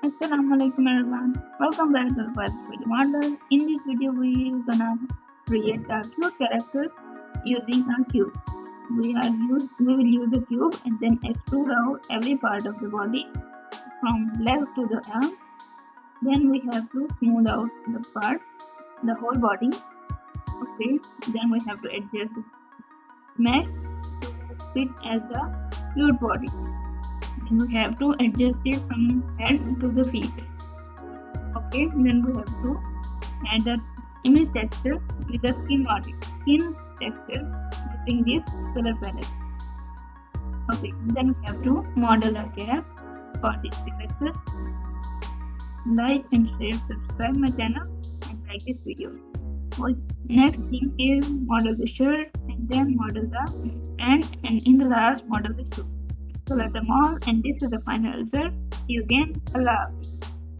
Assalamualaikum everyone. Welcome back to the first video model. In this video, we are gonna create a cube character using a cube. We will use a cube and then extrude out every part of the body from left to the arm. Then we have to smooth out the whole body. Okay. Then we have to adjust the mesh to fit as a cute body. Then we have to adjust it from head to the feet. Okay, then we have to add the image texture with the skin texture using this color palette. Okay, then we have to model a cap for this character. Like and share, subscribe my channel and like this video. Next thing is model the shirt and then model the pants and in the last model the shoe. Select them all and this is the final result. See you again. Allah.